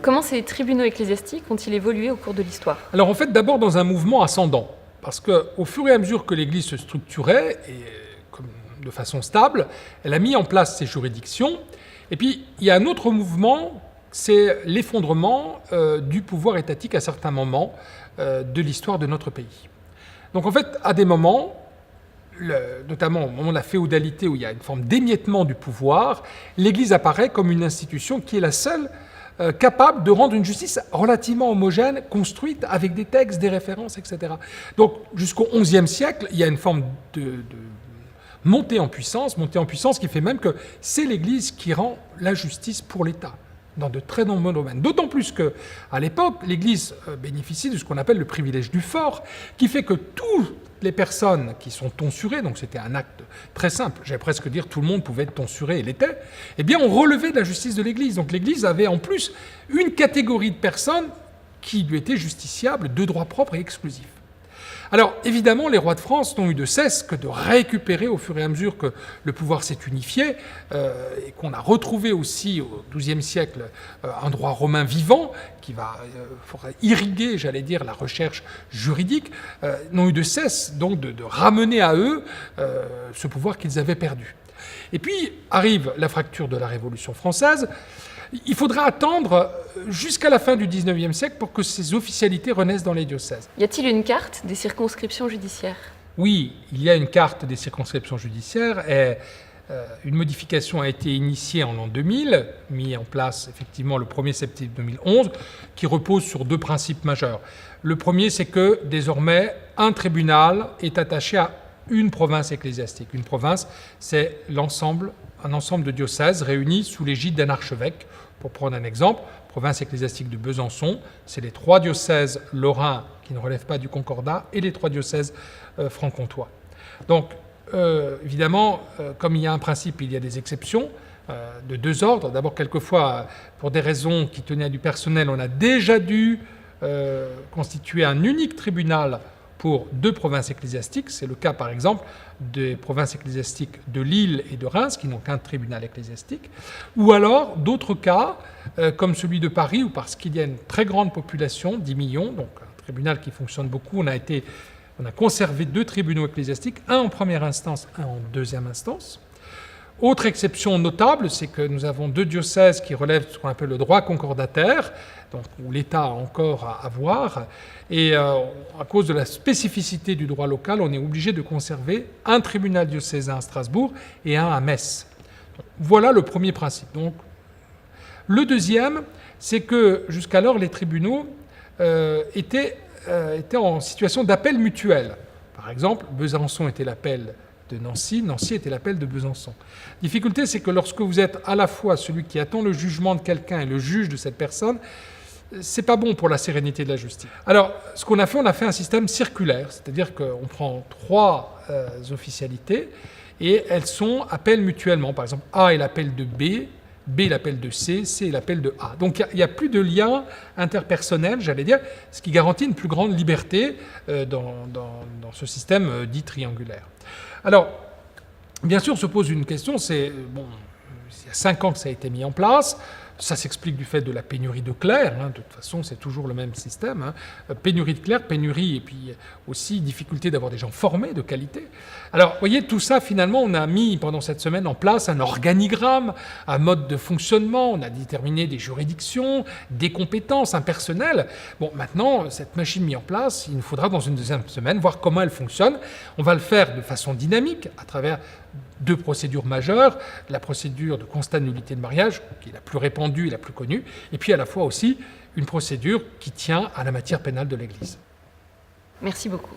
comment ces tribunaux ecclésiastiques ont-ils évolué au cours de l'histoire? Alors en fait, d'abord dans un mouvement ascendant, parce qu'au fur et à mesure que l'Église se structurait, et de façon stable, elle a mis en place ces juridictions. Et puis, il y a un autre mouvement, c'est l'effondrement du pouvoir étatique à certains moments de l'histoire de notre pays. Donc en fait, à des moments, notamment au moment de la féodalité où il y a une forme d'émiettement du pouvoir, l'Église apparaît comme une institution qui est la seule capable de rendre une justice relativement homogène, construite avec des textes, des références, etc. Donc jusqu'au XIe siècle, il y a une forme de montée en puissance qui fait même que c'est l'Église qui rend la justice pour l'État dans de très nombreux domaines. D'autant plus qu'à l'époque, l'Église bénéficie de ce qu'on appelle le privilège du fort, qui fait que toutes les personnes qui sont tonsurées, donc c'était un acte très simple, j'allais presque dire tout le monde pouvait être tonsuré et l'était, eh bien on relevait de la justice de l'Église. Donc l'Église avait en plus une catégorie de personnes qui lui étaient justiciables de droit propre et exclusif. Alors, évidemment, les rois de France n'ont eu de cesse que de récupérer, au fur et à mesure que le pouvoir s'est unifié, et qu'on a retrouvé aussi au XIIe siècle un droit romain vivant, qui va irriguer, j'allais dire, la recherche juridique, n'ont eu de cesse donc de ramener à eux ce pouvoir qu'ils avaient perdu. Et puis arrive la fracture de la Révolution française. Il faudra attendre jusqu'à la fin du XIXe siècle pour que ces officialités renaissent dans les diocèses. Y a-t-il une carte des circonscriptions judiciaires? Oui, il y a une carte des circonscriptions judiciaires et une modification a été initiée en l'an 2000, mis en place effectivement le 1er septembre 2011, qui repose sur deux principes majeurs. Le premier, c'est que désormais, un tribunal est attaché à une province ecclésiastique. Une province, c'est un ensemble de diocèses réunis sous l'égide d'un archevêque. Pour prendre un exemple, province ecclésiastique de Besançon, c'est les 3 diocèses lorrains qui ne relèvent pas du concordat et les 3 diocèses franc-comtois. Donc, évidemment, comme il y a un principe, il y a des exceptions de deux ordres. D'abord, quelquefois, pour des raisons qui tenaient à du personnel, on a déjà dû constituer un unique tribunal pour 2 provinces ecclésiastiques. C'est le cas, par exemple, des provinces ecclésiastiques de Lille et de Reims, qui n'ont qu'un tribunal ecclésiastique. Ou alors, d'autres cas, comme celui de Paris, où parce qu'il y a une très grande population, 10 millions, donc un tribunal qui fonctionne beaucoup, on a conservé 2 tribunaux ecclésiastiques, un en première instance, un en deuxième instance. Autre exception notable, c'est que nous avons 2 diocèses qui relèvent de ce qu'on appelle le droit concordataire, donc où l'État a encore à voir. Et à cause de la spécificité du droit local, on est obligé de conserver un tribunal diocésain à Strasbourg et un à Metz. Donc, voilà le premier principe. Donc, le deuxième, c'est que jusqu'alors, les tribunaux étaient en situation d'appel mutuel. Par exemple, Besançon était l'appel de Nancy, Nancy était l'appel de Besançon. La difficulté, c'est que lorsque vous êtes à la fois celui qui attend le jugement de quelqu'un et le juge de cette personne, c'est pas bon pour la sérénité de la justice. Alors, ce qu'on a fait un système circulaire, c'est-à-dire qu'on prend 3 officialités et elles sont appellent mutuellement. Par exemple, A est l'appel de B, B est l'appel de C, C est l'appel de A. Donc il n'y a plus de lien interpersonnel, j'allais dire, ce qui garantit une plus grande liberté dans ce système dit triangulaire. Alors, bien sûr, se pose une question, c'est, bon, il y a 5 ans que ça a été mis en place, ça s'explique du fait de la pénurie de clercs, de toute façon c'est toujours le même système, pénurie de clercs, pénurie et puis aussi difficulté d'avoir des gens formés, de qualité. Alors vous voyez, tout ça finalement on a mis pendant cette semaine en place un organigramme, un mode de fonctionnement, on a déterminé des juridictions, des compétences, un personnel. Bon, maintenant cette machine mise en place, il nous faudra dans une deuxième semaine voir comment elle fonctionne. On va le faire de façon dynamique à travers 2 procédures majeures, la procédure de constat de nullité de mariage, qui est la plus répandue et la plus connue, et puis à la fois aussi une procédure qui tient à la matière pénale de l'Église. Merci beaucoup.